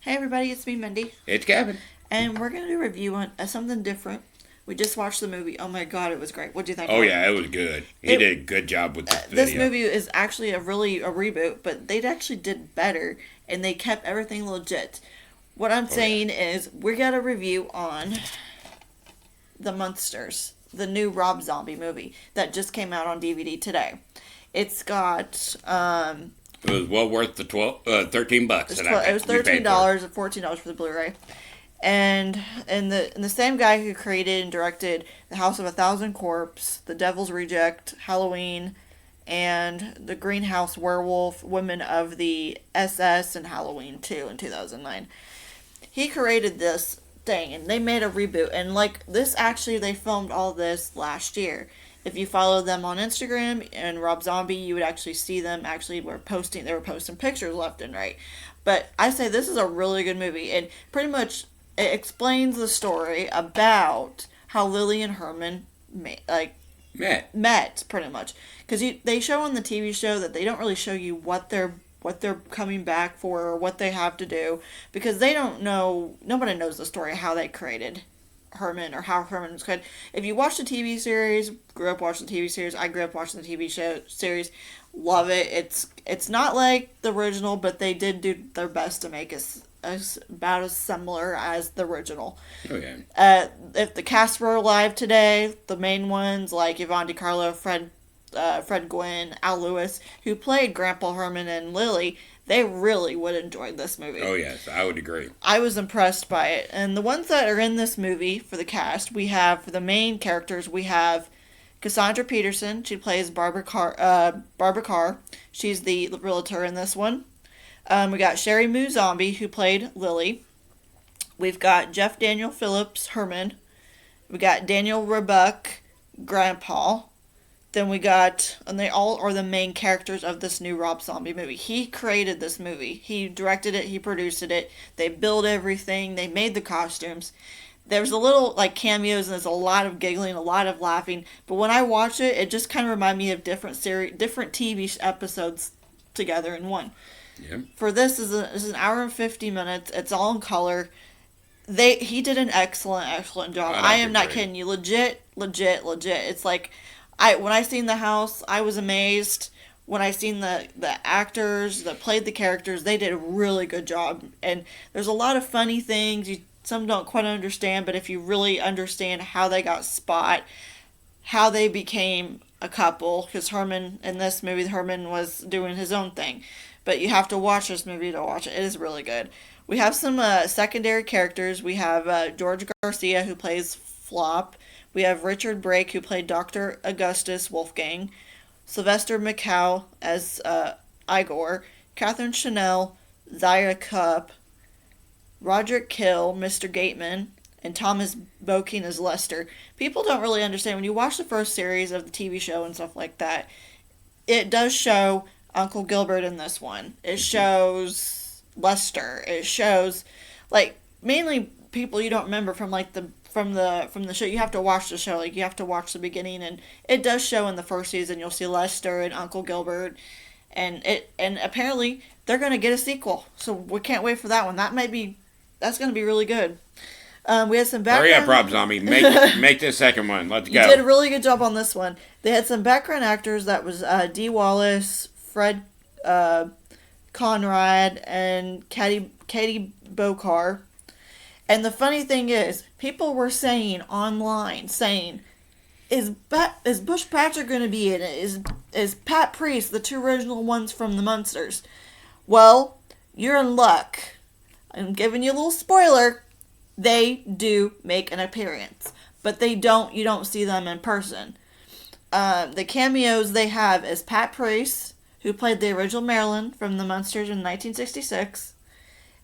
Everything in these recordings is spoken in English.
Hey everybody, it's me, Mindy, It's Kevin. and we're gonna do a review on something different. We just watched the movie. Oh my god, it was great. What do you think Oh of it? yeah, it was good. He It did a good job with this this video. movie is actually a reboot, but they actually did better, and they kept everything legit. What I'm Oh yeah. saying is, we got a review on the Munsters, the new Rob Zombie movie that just came out on DVD today. It's got It was well worth the 13 bucks that I it was paid. We paid for. $13 and $14 for the Blu-ray. And the same guy who created and directed The House of a Thousand Corpses, The Devil's Reject, Halloween, and The Greenhouse Werewolf, Women of the SS, and Halloween 2 in 2009. He created this thing, and they made a reboot. And like this, actually, they filmed all this last year. If you follow them on Instagram and Rob Zombie, you would actually see them actually were posting. They were posting pictures left and right. But I say this is a really good movie, and pretty much it explains the story about how Lily and Herman met pretty much, because they show on the TV show that they don't really show you what they're coming back for or what they have to do, because they don't know, nobody knows the story of how they created Herman or how Herman was created. If you watch the TV series, grew up watching the TV series, I grew up watching the TV show series, love it. It's not like the original, but they did do their best to make it as about as similar as the original. Oh yeah. If the cast were alive today, the main ones like Yvonne DiCarlo, Fred Gwynn, Al Lewis, who played Grandpa Herman and Lily, they really would enjoy this movie. Oh yes, I would agree. I was impressed by it. And the ones that are in this movie for the cast, we have for the main characters, we have Cassandra Peterson. She plays Barbara Carr. She's the realtor in this one. We got Sherry Moo Zombie, who played Lily. We've got Jeff Daniel Phillips Herman. We got Daniel Roebuck, Grandpa. Then we got, and they all are the main characters of this new Rob Zombie movie. He created this movie. He directed it. He produced it. They built everything. They made the costumes. There's a little like cameos, and there's a lot of giggling, a lot of laughing. But when I watch it, it just kind of reminds me of different TV episodes together in one. Yeah. For this is an hour and 50 minutes. It's all in color. He did an excellent job. I am not kidding you. Legit. It's like when I seen the house, I was amazed. When I seen the actors that played the characters, they did a really good job. And there's a lot of funny things some don't quite understand, but if you really understand how they got spot, how they became a couple, because Herman in this movie, Herman was doing his own thing. But you have to watch this movie to watch it. It is really good. We have some secondary characters. We have George Garcia, who plays Flop. We have Richard Brake, who played Dr. Augustus Wolfgang. Sylvester McCow as Igor. Catherine Chanel, Zaya Cup. Roderick Kill, Mr. Gateman. And Thomas Boking as Lester. People don't really understand. When you watch the first series of the TV show and stuff like that, it does show Uncle Gilbert in this one. It shows Lester. It shows like mainly people you don't remember from like from the show. You have to watch the show. Like you have to watch the beginning, and it does show in the first season. You'll see Lester and Uncle Gilbert, and apparently they're gonna get a sequel. So we can't wait for that one. That's gonna be really good. We had some background. Hurry up, Rob Zombie. Make this second one. Let's go. You did a really good job on this one. They had some background actors. That was Dee Wallace, Fred Conrad, and Katie Bokar. And the funny thing is, people were saying online, is Bush Patrick going to be in it? Is Pat Priest, the two original ones from the Munsters? Well, you're in luck. I'm giving you a little spoiler. They do make an appearance, but you don't see them in person. The cameos they have is Pat Priest, who played the original Marilyn from the Munsters in 1966,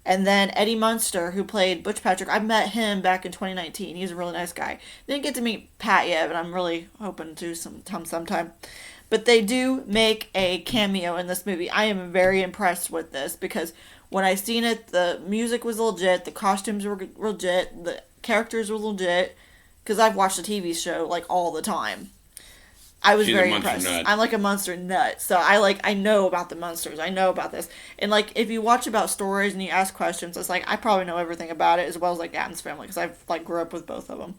and then Eddie Munster, who played Butch Patrick. I met him back in 2019. He's a really nice guy. Didn't get to meet Pat yet, but I'm really hoping to sometime. But they do make a cameo in this movie. I am very impressed with this because when I seen it, the music was legit, the costumes were legit, the characters were legit, because I've watched the TV show like all the time. I was She's very a Munster impressed. nut. I'm like a Munster nut, so I know about the Munsters. I know about this, and like if you watch about stories and you ask questions, it's like I probably know everything about it as well as like Adam's family because I've like grew up with both of them.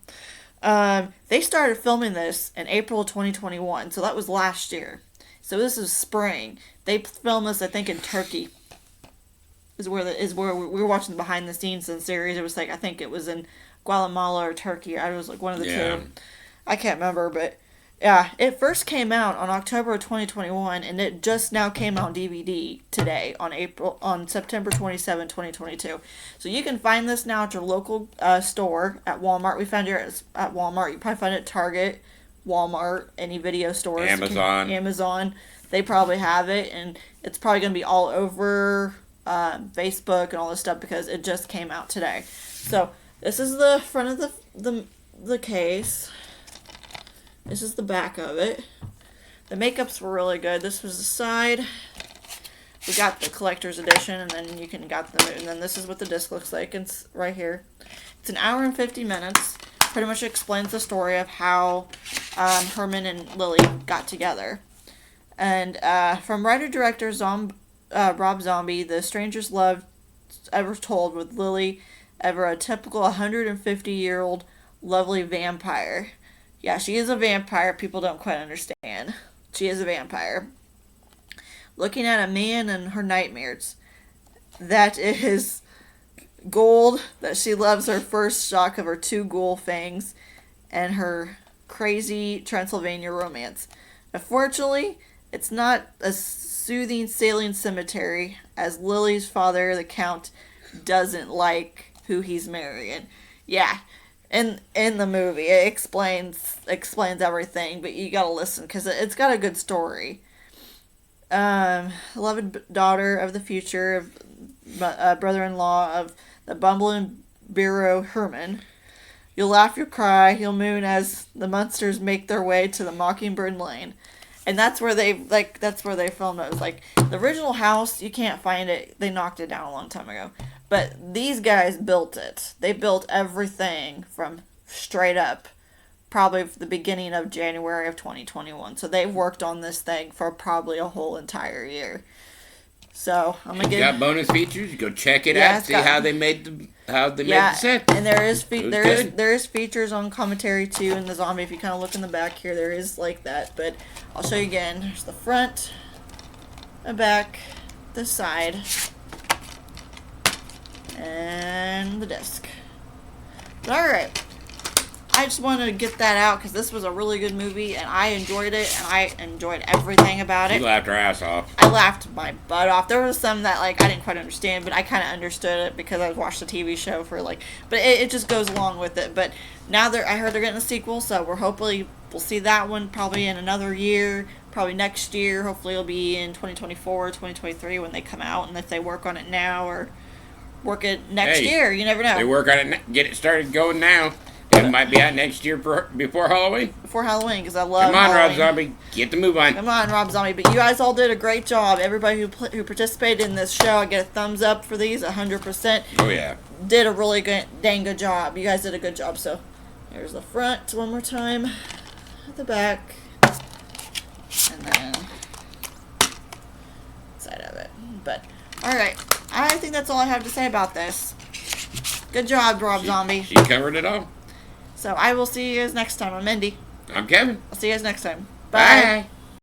They started filming this in April 2021, so that was last year. So this is spring. They filmed this, I think, in Turkey. Is where we were watching the behind the scenes in the series. It was like I think it was in Guatemala or Turkey. I was like one of the two. I can't remember, but yeah, it first came out on October of 2021, and it just now came out on DVD today on September 27, 2022. So you can find this now at your local store at Walmart. We found it at Walmart. You probably find it at Target, Walmart, any video stores. Amazon. They probably have it, and it's probably going to be all over Facebook and all this stuff because it just came out today. So this is the front of the case. This is the back of it. The makeups were really good. This was the side. We got the collector's edition, and then and then this is what the disc looks like. It's right here. It's an hour and 50 minutes. Pretty much explains the story of how Herman and Lily got together. And from writer-director Rob Zombie, the strangest love ever told with Lily, ever a typical 150-year-old lovely vampire. Yeah, she is a vampire. People don't quite understand. She is a vampire. Looking at a man in her nightmares. That is gold. That she loves her first shock of her 2 ghoul fangs. And her crazy Transylvania romance. Unfortunately, it's not a soothing sailing cemetery. As Lily's father, the Count, doesn't like who he's marrying. Yeah. In the movie, it explains everything, but you gotta listen because it's got a good story. Beloved daughter of the future, of brother-in-law of the bumbling bureau Herman. You'll laugh, you'll cry, you'll moon as the Munsters make their way to the Mockingbird Lane. And that's where they filmed it. It was like the original house, you can't find it. They knocked it down a long time ago. But these guys built it. They built everything from straight up probably the beginning of January of 2021. So they've worked on this thing for probably a whole entire year. So I'm gonna got bonus features. Go check it out. See how they made the set. And there is features on commentary too in the zombie. If you kind of look in the back here, there is like that. But I'll show you again. There's the front, the back, the side. And the disc. But alright. I just wanted to get that out because this was a really good movie and I enjoyed it and I enjoyed everything about it. You laughed her ass off. I laughed my butt off. There was some that like I didn't quite understand, but I kind of understood it because I watched the TV show for like. But it just goes along with it. But now I heard they're getting a sequel, so we'll see that one probably in another year, probably next year. Hopefully it'll be in 2024, 2023 when they come out, and if they work on it now or work it next year, you never know. They work on it, get it started going now. It might be out next year before Halloween. Before Halloween, because I love Come on, Halloween. Rob Zombie. Get the move on. Come on, Rob Zombie. But you guys all did a great job. Everybody who participated in this show, I get a thumbs up for these, 100%. Oh, yeah. Did a really dang good job. You guys did a good job. So, here's the front one more time. At the back. And then side of it. But, alright. I think that's all I have to say about this. Good job, Rob Zombie. She covered it all. So I will see you guys next time. I'm Mindy. I'm Kevin. I'll see you guys next time. Bye. Bye.